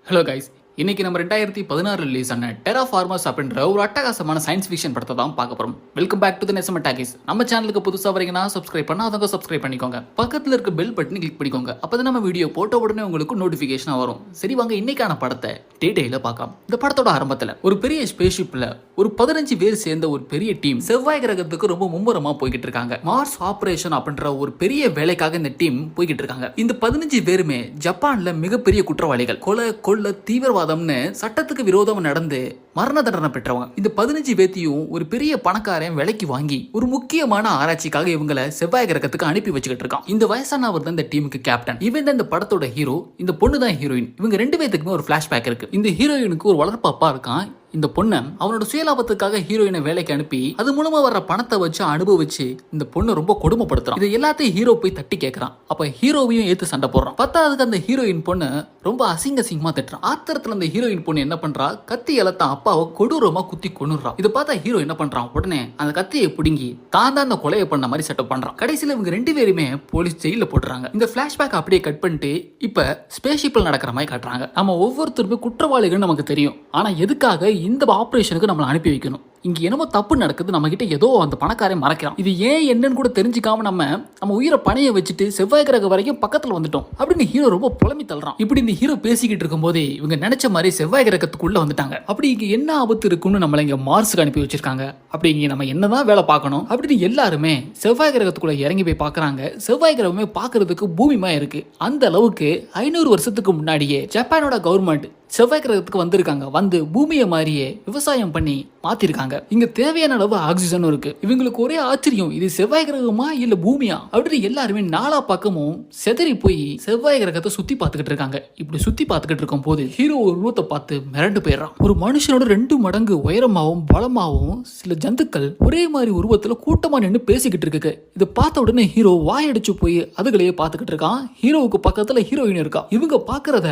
Hello guys, இன்னைக்கு நம்ம 2016 release ஆன டெராஃபார்மர்ஸ் அப்படின்ற ஒரு அட்டகாசமான சயின்ஸ் ஃபிக்ஷன் படத்தை தான் பார்க்க போறோம். Welcome back to the Nesama talkies. நம்ம சேனலுக்கு புதுசா வரீங்கன்னா சப்ஸ்கிரைப் பண்ணாதவங்க சப்ஸ்கிரைப் பண்ணிக்கோங்க. பக்கத்துல இருக்க பெல் பட்டனை கிளிக் பண்ணிக்கோங்க. அப்பதான் நம்ம வீடியோ போட்ட உடனே உங்களுக்கு நோட்டிபிகேஷன் வரும். சரி வாங்க இன்னைக்கான படத்தை டீடைலா பார்க்கலாம். இந்த படத்தோட ஆரம்பத்துல ஒரு பெரிய ஸ்பேஸ்ஷிப்ல ஒரு 15 பேர் சேர்ந்த ஒரு பெரிய டீம் செவ்வாய் கிரகத்துக்கு ரொம்ப மும்முரமா போய்கிட்டு இருக்காங்க. மார்ஸ் ஆபரேஷன் அப்படின்ற ஒரு பெரிய வேலைக்காக இந்த டீம் போய்கிட்டு இருக்காங்க. இந்த 15 பேருமே ஜப்பான்ல மிகப்பெரிய குற்றவாளிகள். கொலை, கொள்ள, தீவிரவாதம்னு சட்டத்துக்கு விரோதம் நடந்து மரண தண்டனை பெற்றவங்க. இந்த 15 பேத்தையும் ஒரு பெரிய பணக்காரன் விலைக்கு வாங்கி ஒரு முக்கியமான ஆராய்ச்சிக்காக இவங்களை செவ்வாய் கிரகத்துக்கு அனுப்பி வச்சுக்கிட்டு இருக்கான். இந்த வயசானவர் தான் இந்த டீமுக்கு கேப்டன். இவன் தான் இந்த படத்தோட ஹீரோ, இந்த பொண்ணு தான் ஹீரோயின். இவங்க ரெண்டு பேத்துக்குமே ஒரு பிளாஷ்பேக் இருக்கு. இந்த ஹீரோயினுக்கு ஒரு வளர்ப்பு அப்பா இருக்கான். இந்த பொண்ணு அவனோட சுயலாபத்துக்காக ஹீரோயினை வேலைக்கு அனுப்பி அது மூலமா வர்ற பணத்தை வச்சு அனுபவிச்சு இந்த பொண்ணு ரொம்ப கொடுமைப்படுத்துறான். இது எல்லாத்தையும் ஹீரோ போய் தட்டி கேட்கறான். அப்ப ஹீரோவையும் ஏத்து சண்டை போடுறான். பத்தாவதுக்கு அந்த ஹீரோயின் பொண்ணு ரொம்ப அசிங்கமா திட்டுறான். ஆத்திரத்துல அந்த ஹீரோயின் பொண்ணு என்ன பண்றா, கத்தி எலத்தான் அப்பாவை கொடூரமா குத்தி கொன்னுறான். இதை பார்த்தா ஹீரோ என்ன பண்றான், உடனே அந்த கத்தியை பிடுங்கி தான் அந்த கொலையை பண்ண மாதிரி செட்டப் பண்றான். கடைசியில இவங்க ரெண்டு பேருமே போலீஸ் ஜெயில போட்டுறாங்க. இந்த பிளாஷ்பேக் அப்படியே கட் பண்ணிட்டு இப்ப ஸ்பேஸ்ஷிப்ல நடக்கிற மாதிரி காட்டுறாங்க. நம்ம ஒவ்வொருத்தருமே குற்றவாளிகள் நமக்கு தெரியும். ஆனா எதுக்காக இந்த ஆபரேஷனுக்கு நம்மளை அனுப்பி வைக்கணும்? இங்க என்னமோ தப்பு நடக்குது, நம்ம கிட்ட ஏதோ அந்த பணக்காரன் மறைக்கிறான். இது ஏன் என்னன்னு கூட தெரிஞ்சுக்காம நம்ம உயிரை பணைய வச்சுட்டு செவ்வாய் கிரகம் வரைக்கும் பக்கத்துல வந்துட்டோம் அப்படின்னு ஹீரோ ரொம்ப புலம்பி தள்ளுறான். இப்படி இந்த ஹீரோ பேசிக்கிட்டு இருக்கும் போதே இவங்க நினைச்ச மாதிரி செவ்வாய் கிரகத்துக்குள்ள வந்துட்டாங்க. அப்படி இங்க என்ன ஆபத்து இருக்குன்னு நம்மள இங்க மார்ஸுக்கு அனுப்பி வச்சிருக்காங்க. அப்படி இங்க நம்ம என்னதான் வேலை பார்க்கணும் அப்படின்னு எல்லாருமே செவ்வாய் கிரகத்துக்குள்ள இறங்கி போய் பாக்குறாங்க. செவ்வாய் கிரகமே பாக்குறதுக்கு பூமிமா இருக்கு. அந்த அளவுக்கு 500 வருஷத்துக்கு முன்னாடியே ஜப்பானோட கவர்மெண்ட் செவ்வாய் கிரகத்துக்கு வந்திருக்காங்க. வந்து பூமியை மாதிரியே விவசாயம் பண்ணி மாத்திருக்காங்க. இங்க தேவையான அளவு ஆக்சிஜனும் இருக்கு. இவங்களுக்கு ஒரே ஆச்சரியம், இது செவ்வாய் கிரகமா இல்ல பூமியா அப்படின்னு எல்லாருமே நாலா பக்கமும் செதறி போய் செவ்வாய் கிரகத்தை சுத்தி பார்த்துக்கிட்டு இருக்காங்க. இப்படி சுத்தி பார்த்துக்கிட்டு இருக்கும் போது ஹீரோ ஒரு உருவத்தை பார்த்து மிரண்டு போயிடறான். ஒரு மனுஷனோட 2 மடங்கு உயரமாவும் பலமாவும் சில ஜந்துக்கள் ஒரே மாதிரி உருவத்துல கூட்டமா நின்று பேசிக்கிட்டு இருக்கு. இதை பார்த்த உடனே ஹீரோ வாயடிச்சு போய் அதுகளையே பார்த்துக்கிட்டு இருக்கான். ஹீரோவுக்கு பக்கத்துல ஹீரோயின் இருக்கா. இவங்க பாக்குறத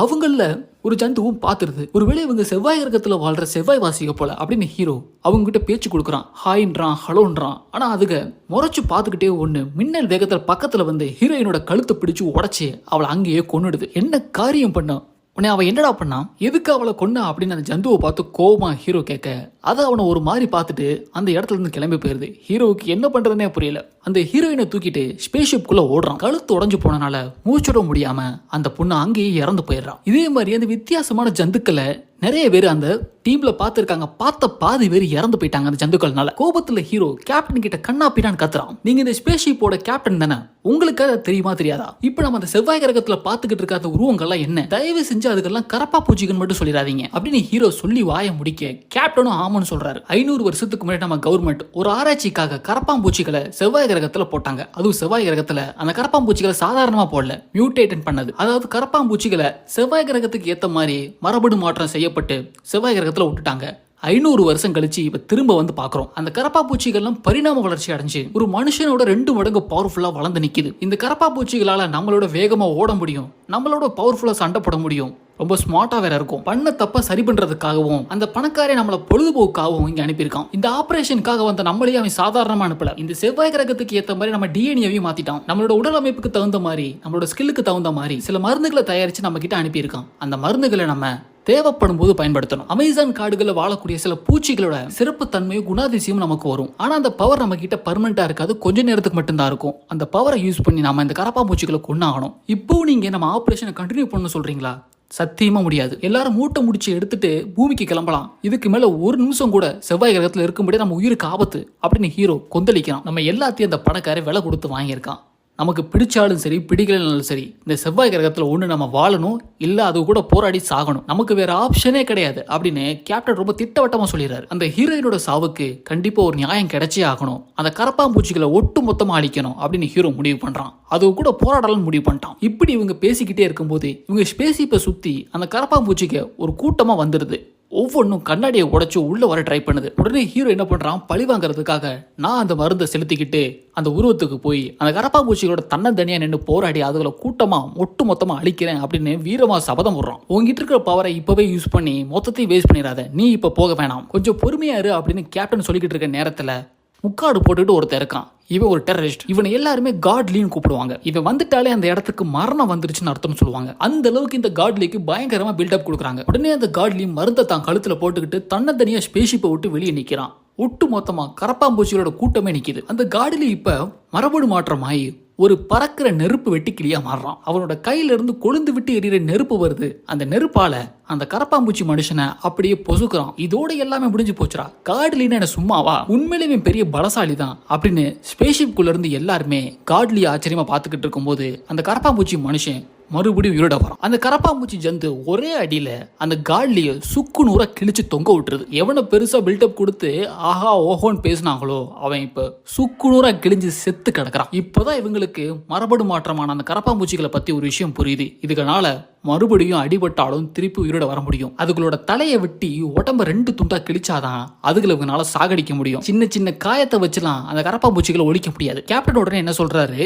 அவங்கள ஒரு ஜந்துவும் பார்த்துருது. ஒருவேளை இவங்க செவ்வாய் கிரகத்துல வாழ்ற செவ்வாய் வாசிக போல அப்படின்னு ஹீரோ அவங்க கிட்ட பேச்சு கொடுக்குறான். ஹாயின்றான், ஹலோன்றான். ஆனா அதுக முறைச்சு பார்த்துக்கிட்டே ஒண்ணு மின்னல் வேகத்துல பக்கத்துல வந்து ஹீரோயினோட கழுத்தை பிடிச்சு உடச்சி அவளை அங்கேயே கொன்னுடுது. என்ன காரியம் பண்ண உடனே அவன் என்னடா பண்ணா, எதுக்கு அவளை கொன்னா அப்படின்னு அந்த ஜந்துவை பார்த்து கோவமா ஹீரோ கேட்க அதை அவனை ஒரு மாதிரி பார்த்துட்டு அந்த இடத்துல இருந்து கிளம்பி போயிருது. ஹீரோவுக்கு என்ன பண்றதுனே புரியல. அந்த ஹீரோயினை தூக்கிட்டு ஸ்பேஸ்ஷிப்குள்ள ஓடுறான். கழுத்து உடஞ்சு போனனால மூச்சுட முடியாம அந்த பொண்ணு அங்கேயே இறந்து போயிடுறான். இதே மாதிரி அந்த வித்தியாசமான ஜந்துக்களை நிறைய பேர் அந்த டீம்ல பார்த்திருக்காங்க. பார்த்த பாதி பேர் இறந்து போயிட்டாங்க அந்த ஜந்துக்கள்னால. கோபத்துல ஹீரோ கேப்டன் கிட்ட கண்ணா பின்னான்னு கத்துறான். நீங்க இந்த ஸ்பேஸ்ஷிப்போட கேப்டன் தானே, உங்களுக்கு அது தெரியுமா தெரியாதா? இப்ப நம்ம அந்த செவ்வாய் கிரகத்துல பாத்துக்கிட்டு இருக்க அந்த உருவங்கள்லாம் என்ன, தயவு செஞ்சு அதுக்கெல்லாம் கரப்பா பூச்சிகள் மட்டும் சொல்லிடாதீங்க அப்படின்னு ஹீரோ சொல்லி வாய முடிக்க கேப்டனும் ஆமான்னு சொல்றாரு. 500 வருஷத்துக்கு முன்னாடி நம்ம கவர்மெண்ட் ஒரு ஆராய்ச்சிக்காக கரப்பாம்பூச்சிகளை செவ்வாய் கிரகத்துல போட்டாங்க. அதுவும் செவ்வாய் கிரகத்துல அந்த கரப்பாம்பூச்சிகளை சாதாரணமா போடல, மியூட்டேட் பண்ணது. அதாவது கரப்பாம்பூச்சிகளை செவ்வாய் கிரகத்துக்கு ஏத்த மாதிரி மரபணு மாற்றம் செய்யப்பட்டு செவ்வாய் கிரகத்துல விட்டுட்டாங்க. 500 வருஷம் கழிச்சு இப்ப திரும்ப வந்து பாக்குறோம். அந்த கரப்பா பூச்சிகள்லாம் பரிணாம வளர்ச்சி அடைஞ்சு ஒரு மனுஷனோட 2 மடங்கு பவர்ஃபுல்லா வளர்ந்து நிக்குது. இந்த கரப்பா பூச்சிகளால நம்மளோட வேகமா ஓட முடியும், நம்மளோட பவர்ஃபுல்லா சண்டை போட முடியும், ரொம்ப ஸ்மார்ட்டா வேற இருக்கும். பண்ண தப்ப சரி பண்றதுக்காகவும் அந்த பணக்காரே நம்மள பொழுதுபோக்காகவும் இங்க அனுப்பியிருக்கான். இந்த ஆபரேஷனுக்காக வந்த நம்மளையே அவன் சாதாரணமா அனுப்பல. இந்த செவ்வாய் கிரகத்துக்கு ஏத்த மாதிரி நம்ம டிஎன்ஏவையும் மாத்திட்டான். நம்மளோட உடல் அமைப்புக்கு தகுந்த மாதிரி, நம்மளோட ஸ்கில்லுக்கு தகுந்த மாதிரி சில மருந்துகளை தயாரிச்சு நம்ம கிட்ட அனுப்பியிருக்கான். அந்த மருந்துகளை நம்ம தேவைப்படும் போது பயன்படுத்தணும். அமேசான் காடுகளில் வாழக்கூடிய சில பூச்சிகளோட சிறப்பு தன்மையும் குணாதிசயம் நமக்கு வரும். ஆனா அந்த பவர் நம்ம கிட்ட பர்மனண்டா இருக்காது, கொஞ்ச நேரத்துக்கு மட்டும்தான் இருக்கும். அந்த பவரை யூஸ் பண்ணி நாம இந்த கரப்பா பூச்சிகளை கொன்னாகணும். இப்போ நீங்க நம்ம ஆபரேஷனை கண்டினியூ பண்ண சொல்றீங்களா? சத்தியமா முடியாது. எல்லாரும் மூட்டை முடிச்சு எடுத்துட்டு பூமிக்கு கிளம்பலாம். இதுக்கு மேல ஒரு நிமிஷம் கூட செவ்வாய் கிரகத்துல இருக்கும்படி நம்ம உயிருக்கு ஆபத்து அப்படின்னு ஹீரோ கொந்தளிக்கிறான். நம்ம எல்லாத்தையும் அந்த பணக்காரன் விலை கொடுத்து வாங்கியிருக்கான். நமக்கு பிடிச்சாலும் சரி பிடிக்கலனாலும் சரி இந்த செவ்வாய் கிரகத்துல ஒண்ணு நம்ம வாழணும், இல்ல அது கூட போராடி சாகணும். நமக்கு வேற ஆப்ஷனே கிடையாது அப்படின்னு கேப்டன் ரொம்ப திட்டவட்டமா சொல்லிடுறாரு. அந்த ஹீரோயினோட சாவுக்கு கண்டிப்பா ஒரு நியாயம் கிடைச்சே ஆகணும். அந்த கரப்பாம்பூச்சிகளை ஒட்டு மொத்தமா அழிக்கணும் அப்படின்னு ஹீரோ முடிவு பண்றான். அது கூட போராடலாம் முடிவு பண்ணிட்டான். இப்படி இவங்க பேசிக்கிட்டே இருக்கும்போது இவங்க ஸ்பேஸ்ஷிப்பை சுத்தி அந்த கரப்பாம்பூச்சிக்கு ஒரு கூட்டமா வந்துருது. ஒவ்வொன்றும் கண்ணாடியை உடைச்சு உள்ள வர ட்ரை பண்ணுது. உடனே ஹீரோ என்ன பண்றான், பழி வாங்குறதுக்காக நான் அந்த மருந்தை செலுத்திக்கிட்டு அந்த உருவத்துக்கு போய் அந்த கரப்பாம்பூச்சிகளோட தன்னந்தனியா நின்று போராடி அதுல கூட்டமா ஒட்டு மொத்தமா அழிக்கிறேன் அப்படின்னு வீரமா சபதம் போடுறான். உங்ககிட்ட இருக்கிற பவரை இப்பவே யூஸ் பண்ணி மொத்தத்தையும் வேஸ்ட் பண்ணிடாத, நீ இப்ப போக வேணாம், கொஞ்சம் பொறுமையா இரு அப்படின்னு கேப்டன் சொல்லிக்கிட்டு இருக்க நேரத்துல முக்காடு போட்டுட்டு ஒருத்தர் இருக்கான். இவன் ஒரு டெரரிஸ்ட். இவனை எல்லாருமே காட்லின்னு கூப்பிடுவாங்க. இவன் வந்துட்டாலே அந்த இடத்துக்கு மரணம் வந்துருச்சுன்னு அர்த்தம் சொல்லுவாங்க. அந்த அளவுக்கு இந்த காட்லிக்கு பயங்கரமா பில்டப் கொடுக்குறாங்க. உடனே அந்த காட்லி மருந்தை தான் கழுத்துல போட்டுக்கிட்டு தன்னந்தனியா ஸ்பேஸ்ஷிப்பை விட்டு வெளியே நிக்கிறான். ஒட்டு மொத்தமா கரப்பாம்பூச்சிகளோட கூட்டமே நிக்குது. அந்த காட்லி இப்ப மரபணு மாற்றமாயி ஒரு பறக்கிற நெருப்பு வெட்டிக்கிளியா மாறுறான். அவனோட கையில இருந்து கொழுந்து விட்டு எரியிற நெருப்பு வருது. அந்த நெருப்பால அந்த கரப்பாம்பூச்சி மனுஷனை அப்படியே பொசுக்குறான். இதோட எல்லாமே முடிஞ்சு போச்சுடா. காட்லின்னு என்ன சும்மாவா, உண்மையிலேயே பெரிய பலசாலி தான் அப்படின்னு ஸ்பேஸ்ஷிப் குள்ள இருந்து எல்லாருமே காட்லியை ஆச்சரியமா பார்த்துக்கிட்டு இருக்கும்போது அந்த கரப்பாம்பூச்சி மனுஷன் மறுபடியும் உயிரோட வரும். அந்த கரப்பாம்பூச்சி ஜந்து ஒரே அடியில அந்த காட்லிய சுக்கு நூறா கிழிச்சு தொங்க விட்டுருது. எவனை பெருசா பில்டப் கொடுத்து ஆஹா ஓஹோன்னு பேசினாங்களோ அவன் இப்ப சுக்கு நூறா கிழிஞ்சு செத்து கிடக்குறான். இப்பதான் இவங்களுக்கு மரபணு மாற்றமான அந்த கரப்பாம்பூச்சிகளை பத்தி ஒரு விஷயம் புரியுது. இதுக்கனால மறுபடியும் அடிபட்டாலும் திருப்பி உயிரோட வர முடியும். அதுகளோட தலையை வெட்டி உடம்ப 2 துண்டா கிழிச்சாதான் அதுகளை இவங்களால சாகடிக்க முடியும். சின்ன சின்ன காயத்தை வச்சுலாம் அந்த கரப்பாம்பூச்சிகளை ஒழிக்க முடியாது. கேப்டன் உடனே என்ன சொல்றாரு,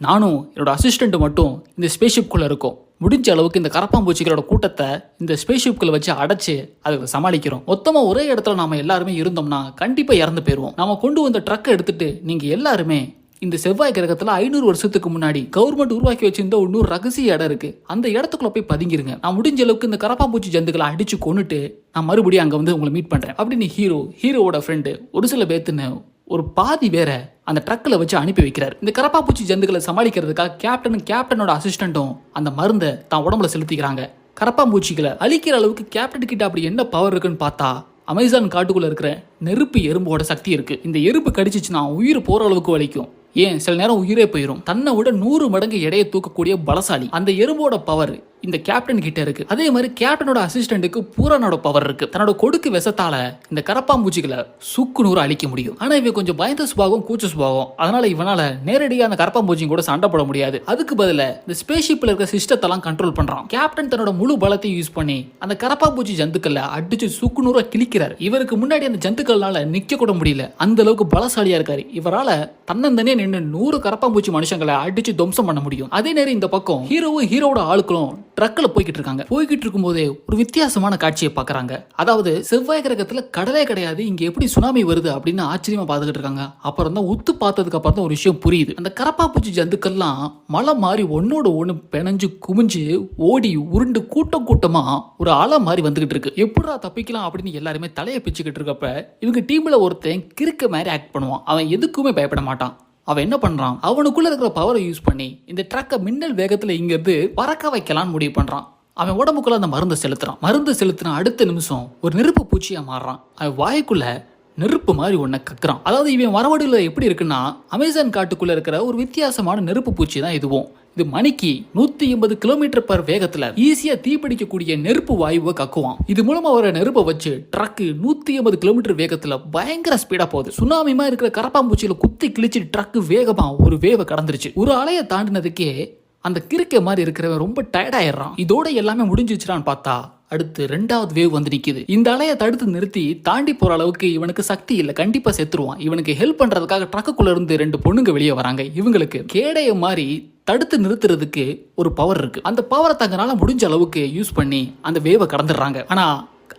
நானும் என்னோட அசிஸ்டண்ட் மட்டும் இந்த ஸ்பேஸ்ஷிப்குள்ள இருக்கோம். முடிஞ்ச அளவுக்கு இந்த கரப்பாம்பூச்சிகளோட கூட்டத்தை இந்த ஸ்பேஸ்ஷிப்குள்ள வச்சு அடைச்சு அதை சமாளிக்கிறோம். மொத்தமா ஒரே இடத்துல நாம எல்லாருமே இருந்தோம்னா கண்டிப்பா இறந்து போயிருவோம். நாம கொண்டு வந்த ட்ரக்கை எடுத்துட்டு நீங்க எல்லாருமே இந்த செவ்வாய் கிரகத்துல 500 வருஷத்துக்கு முன்னாடி கவர்மெண்ட் உருவாக்கி வச்சிருந்த இன்னொரு ரகசிய இடம் இருக்கு. அந்த இடத்துக்குள்ள போய் பதுங்கிருங்க. நான் முடிஞ்ச அளவுக்கு இந்த கரப்பாம்பூச்சி ஜந்துக்களை அடிச்சு கொண்டுட்டு நான் மறுபடியும் அங்க வந்து உங்களை மீட் பண்றேன் அப்படின்னு ஹீரோவோட ஃப்ரெண்டு ஒரு சில பேத்துன்னு ஒரு பாதி வேற அந்த ட்ரக்கில் வச்சு அனுப்பி வைக்கிறார். இந்த கரப்பாம்பூச்சி ஜந்துக்களை சமாளிக்கிறதுக்காக கேப்டனோட அசிஸ்டண்ட்டும் அந்த மருந்தை தான் உடம்புல செலுத்திக்கிறாங்க. கரப்பாம்பூச்சிகளை அழிக்கிற அளவுக்கு கேப்டன் கிட்ட அப்படி என்ன பவர் இருக்குன்னு பார்த்தா அமேசான் காட்டுக்குள்ள இருக்கிற நெருப்பு எறும்போட சக்தி இருக்கு. இந்த எறும்பு கடிச்சிச்சுன்னா உயிர் போற அளவுக்கு வலிக்கும். ஏன் சில நேரம் உயிரே போயிடும். தன்னை விட 100 மடங்கு எடையை தூக்கக்கூடிய பலசாலி அந்த எறும்போட பவர் இந்த கேப்டன் கிட்ட இருக்கு. அதே மாதிரி கேப்டனோட அசிஸ்டன்ட்டுக்கு பூரானோட பவர் இருக்கு. தன்னோட கொடுக்கு விஷத்தால இந்த கரப்பாம்பூச்சிகளை சுக்கு நூறு அழிக்க முடியும். ஆனா இவன் கொஞ்சம் பயந்த சுபாவம், கூச்ச சுபாவம். அதனால இவனால நேரடியாக அந்த கரப்பாம்பூச்சி கூட சண்டை போட முடியாது. அதுக்கு பதிலா இந்த ஸ்பேஸ்ஷிப்ல இருக்க சிஸ்டத்தெல்லாம் கண்ட்ரோல் பண்றான். கேப்டன் தன்னோட முழு பலத்தையும் யூஸ் பண்ணி அந்த கரப்பாம்பூச்சி ஜந்துக்களை அடிச்சு சுக்கு நூறா கிழிக்கிறார். இவருக்கு முன்னாடி அந்த ஜந்துக்கள்னால நிக்க கூட முடியல. அந்த அளவுக்கு பலசாலியா இருக்காரு. இவரால தன்னந்தனே நின்று 100 கரப்பாம்பூச்சி மனுஷங்களை அடிச்சு துவம்சம் பண்ண முடியும். அதே நேரம் இந்த பக்கம் ஹீரோவோட ஆளுக்களும் ட்ரக்ல போய்கிட்டு இருக்காங்க. போய்கிட்டு இருக்கும் போதே ஒரு வித்தியாசமான காட்சியை பாக்குறாங்க. அதாவது செவ்வாய் கிரகத்துல கடலே கிடையாது, இங்க எப்படி சுனாமி வருது அப்படின்னு ஆச்சரியமா பார்த்துக்கிட்டு இருக்காங்க. அப்புறம் தான் உத்து பார்த்ததுக்கு அப்புறம் தான் ஒரு விஷயம் புரியுது. அந்த கரப்பாம்பூச்சி ஜந்துக்கள்லாம் மலை மாதிரி ஒன்னோட ஒண்ணு பிணைஞ்சு குமிஞ்சு ஓடி உருண்டு கூட்டமா ஒரு அலை மாதிரி வந்துகிட்டு இருக்கு. எப்படா தப்பிக்கலாம் அப்படின்னு எல்லாருமே தலையை பிச்சுக்கிட்டு இருக்கப்ப இவங்க டீம்ல ஒருத்தன் கிறுக்க மாதிரி ஆக்ட் பண்ணுவான். அவன் எதுக்குமே பயப்பட மாட்டான். அவன் என்ன பண்றான், அவனுக்குள்ள இருக்கிற பவரை யூஸ் பண்ணி இந்த ட்ரக்கை மின்னல் வேகத்துல இங்கிருந்து பறக்க வைக்கலாம்னு முடிவு பண்றான். அவன் உடம்புக்குள்ள அந்த மருந்து செலுத்தின அடுத்த நிமிஷம் ஒரு நெருப்பு பூச்சியா மாறுறான். அவன் வாய்க்குள்ள நெருப்பு மாதிரி ஒன்ன கக்குறான். அதாவது இவன் மரபடுல எப்படி இருக்குன்னா அமேசான் காட்டுக்குள்ள இருக்கிற ஒரு வித்தியாசமான நெருப்பு பூச்சி தான் இதுவும். இது மணிக்கு 180 கிலோமீட்டர் வேகத்துல ஈஸியா தீப்பிடிக்கக்கூடிய நெருப்பு வாயுவை கக்குவான். இது மூலமா வர நெருப்பை வச்சு ட்ரக் 180 கிலோமீட்டர் வேகத்துல பயங்கர ஸ்பீடா போகுது. சுனாமிமா இருக்கிற கரப்பாம்பூச்சியில குத்தி கிழிச்சு ட்ரக் வேகமா ஒரு வேவை கடந்துருச்சு. ஒரு அலையை தாண்டினதுக்கே அந்த கிறுக்க மாதிரி இருக்கிறவன் ரொம்ப டயர்ட் ஆயிடுறான். இதோட எல்லாமே முடிஞ்சிச்சுடான்னு பார்த்தா அடுத்து 2வது வேவ் வந்து நிக்குது. இந்த அலையை தடுத்து நிறுத்தி தாண்டி போற அளவுக்கு இவனுக்கு சக்தி இல்ல, கண்டிப்பா செத்துருவான். இவனுக்கு ஹெல்ப் பண்றதுக்காக ட்ரக்குள்ள இருந்து 2 பொண்ணுங்க வெளியே வராங்க. இவங்களுக்கு கேடைய மாதிரி தடுத்து நிறுத்துறதுக்கு ஒரு பவர் இருக்கு. அந்த பவரை தங்கனால முடிஞ்ச அளவுக்கு யூஸ் பண்ணி அந்த வேவை கடந்துடுறாங்க. ஆனா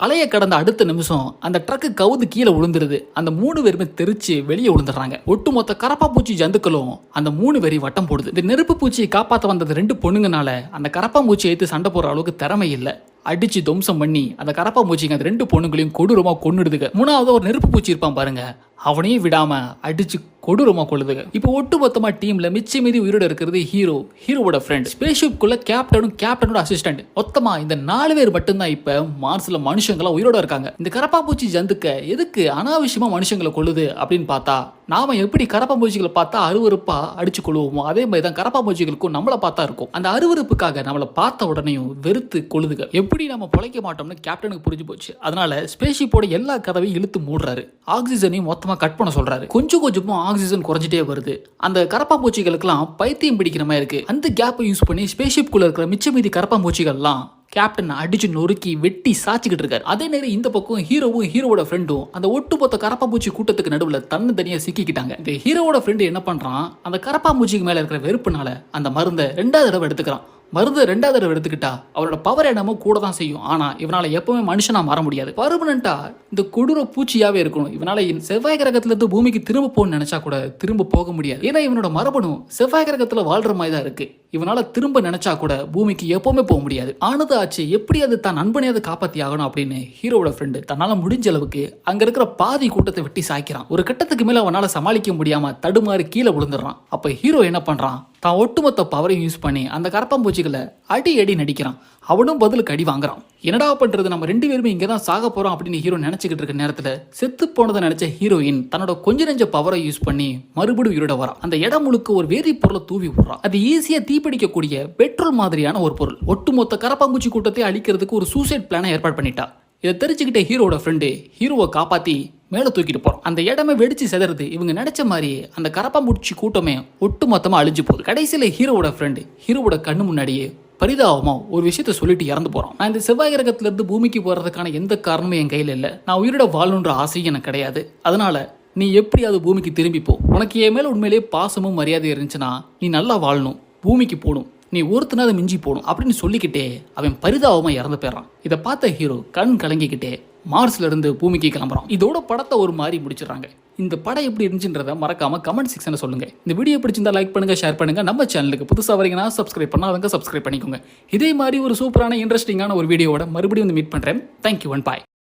அலையை கடந்த அடுத்த நிமிஷம் அந்த ட்ரக்கு கவுந்து கீழே விழுந்துருது. அந்த 3 பேருமே தெரிச்சு வெளியே விழுந்துடுறாங்க. ஒட்டுமொத்த கரப்பாம்பூச்சி ஜந்துக்களும் அந்த 3 பேரையும் வட்டம் போடுது. இந்த நெருப்பு பூச்சியை காப்பாற்ற வந்தது 2 பொண்ணுங்கனால அந்த கரப்பாம்பூச்சி எடுத்து சண்டை போடுற அளவுக்கு திறமை இல்லை. அடிச்சு துவம்சம் பண்ணி அந்த கரப்பாம்பூச்சிங்க அந்த 2 பொண்ணுங்களையும் கொடூரமா கொன்னுடுதுங்க. 3வது ஒரு நெருப்பு பூச்சி இருப்பான் பாருங்க, அவனையும் விடாம அடிச்சு கொடூரமா கொள்ளுதுங்க. இப்போ ஒட்டுமொத்தமா டீம்ல மிச்ச மீறி உயிரோட இருக்கிறது ஹீரோவோட ஃப்ரெண்ட், ஸ்பேஸ்ஷிப்குள்ள கேப்டனோட அசிஸ்டன்ட். மொத்தமா இந்த 4 பேர் மட்டும்தான் இப்ப மார்ஸ்ல மனுஷங்களா உயிரோட இருக்காங்க. இந்த கரப்பாம்பூச்சி ஜந்துக்க எதுக்கு அனாவசியமா மனுஷங்களை கொள்ளுது அப்படின்னு பார்த்தா, நாம எப்படி கரப்பாம்பூச்சிகளை பார்த்தா அருவருப்பா அடிச்சு கொள்ளுவோமோ அதே மாதிரி தான் கரப்பாம்பூச்சிகளுக்கும் நம்மளை பார்த்தா இருக்கும். அந்த அருவருப்புக்காக நம்மளை பார்த்த உடனேயும் வெறுத்து கொள்ளுதுங்க. எப்படி நம்ம பொழைக்க மாட்டோம்னு கேப்டனுக்கு புரிஞ்சு போச்சு. அதனால ஸ்பேஸ்ஷிப்போட எல்லா கதவையும் இழுத்து மூடுறாரு. ஆக்சிஜனையும் மொத்தமா கட் பண்ண சொல்றாரு. கொஞ்சம் கொஞ்சமா ஆக்சிஜன் குறைஞ்சிட்டே வருது. அந்த கரப்பாம்பூச்சிகளுக்கெல்லாம் பைத்தியம் பிடிக்கிற மாதிரி இருக்கு. அந்த கேப்பை யூஸ் பண்ணி ஸ்பேஸ்ஷிப்குள்ள இருக்கிற மிச்ச மீதி கரப்பாம்பூச்சிகள்லாம் கேப்டன் அடிச்சு நொறுக்கி வெட்டி சாச்சிக்கிட்டு இருக்காரு. அதே நேரம் இந்த பக்கம் ஹீரோவோட ஃப்ரெண்டும் அந்த ஒட்டுமொத்த கரப்பாம்பூச்சி கூட்டத்துக்கு நடுவில் தனியா சிக்கிக்கிட்டாங்க. இந்த ஹீரோவோட ஃப்ரெண்டு என்ன பண்றான், அந்த கரப்பாம்பூச்சிக்கு மேல இருக்கிற வெறுப்புனால அந்த மருந்தை 2வது தடவை எடுத்துக்கிறான். மருந்து 2வது தடவை எடுத்துக்கிட்டா அவரோட பவர் என்னமோ கூட தான் செய்யும். ஆனா இவனால எப்பவுமே மனுஷனா மாற முடியாது. பர்மனண்டா இந்த கொடூர பூச்சியாவே இருக்கணும். இவனால செவ்வாய் கிரகத்துல இருந்து பூமிக்கு திரும்ப போகணும்னு நினைச்சா கூட திரும்ப போக முடியாது. ஏன்னா இவனோட மரபணு செவ்வாய் கிரகத்துல வாழ்ற மாதிரி தான் இருக்கு. இவனால திரும்ப நினைச்சா கூட பூமிக்கு எப்பவுமே போக முடியாது. ஆனது ஆச்சு, எப்படி அது தான் நண்பனையாவது காப்பாத்தி ஆகணும் அப்படின்னு ஹீரோட ஃப்ரெண்டு தன்னால முடிஞ்ச அளவுக்கு அங்க இருக்கிற பாதி கூட்டத்தை வெட்டி சாய்க்கிறான். ஒரு கட்டத்துக்கு மேல அவனால சமாளிக்க முடியாம தடுமாறி கீழே விழுந்துடுறான். அப்ப ஹீரோ என்ன பண்றான், தான் ஒட்டுமொத்த பவரையும் யூஸ் பண்ணி அந்த கரப்பாம்பூச்சிகளை அடி நடிக்கிறான். அவனும் பதிலுக்கு அடி வாங்குறான். என்னடா பண்றது, நம்ம 2 பேருமே இங்க தான் சாக போறோம் அப்படின்னு ஹீரோ நினைச்சுக்கிட்டு இருக்க நேரத்துல செத்து போனதை நினைச்ச ஹீரோயின் தன்னோட கொஞ்ச நெஞ்ச பவரை யூஸ் பண்ணி மறுபடியும் உயிரோட வரான். அந்த இடம் முழுக்க ஒரு வேதி பொருளை தூவி விடுறான். அது ஈஸியா தீப்பிடிக்கக்கூடிய பெட்ரோல் மாதிரியான ஒரு பொருள். ஒட்டுமொத்த கரப்பாம்பூச்சி கூட்டத்தை அழிக்கிறதுக்கு ஒரு சூசைட் பிளானை ஏற்பாடு பண்ணிட்டா. இதை தெரிஞ்சுக்கிட்ட ஹீரோட ஃப்ரெண்டு ஹீரோவை காப்பாத்தி மேலே தூக்கிட்டு போறோம். அந்த இடமே வெடிச்சு செதறது. இவங்க நினைச்ச மாதிரியே அந்த கரப்பாம்பூச்சி கூட்டமே ஒட்டு மொத்தமா அழிஞ்சு போகுது. கடைசியில ஹீரோவோட ஃப்ரெண்டு ஹீரோவோட கண்ணு முன்னாடியே பரிதாபமா ஒரு விஷயத்த சொல்லிட்டு இறந்து போறான். நான் இந்த செவ்வாய் கிரகத்துல இருந்து பூமிக்கு போறதுக்கான எந்த காரணமும் என் கையில இல்ல. நான் உயிரோட வாழணுன்ற ஆசையும் எனக்கு கிடையாது. அதனால நீ எப்படியாவது பூமிக்கு திரும்பி போ. உனக்கு என் மேல உண்மையிலேயே பாசமும் மரியாதை இருந்துச்சுன்னா நீ நல்லா வாழணும், பூமிக்கு போகணும், நீ ஒருத்தனாவது மிஞ்சி போகணும் அப்படின்னு சொல்லிக்கிட்டே அவன் பரிதாபமா இறந்து போயிடறான். இதை பார்த்த ஹீரோ கண் கலங்கிக்கிட்டே மார்ஸ்ல இருந்து பூமிக்கு கிளம்புறான். இதோட படத்தை ஒரு மாதிரி முடிச்சிடறாங்க. இந்த படம் எப்படி இருந்துச்சுன்றத மறக்காம கமெண்ட் செக்ஷன்ல சொல்லுங்க. இந்த வீடியோ பிடிச்சிருந்தா லைக் பண்ணுங்க, ஷேர் பண்ணுங்க. நம்ம சேனலுக்கு புதுசா வரீங்கன்னா சப்ஸ்கிரைப் பண்ணாதவங்க சப்ஸ்கிரைப் பண்ணிக்கோங்க. இதே மாதிரி ஒரு சூப்பரான இன்ட்ரெஸ்டிங்கான ஒரு வீடியோவோட மறுபடியும் வந்து மீட் பண்றேன். Thank you and bye.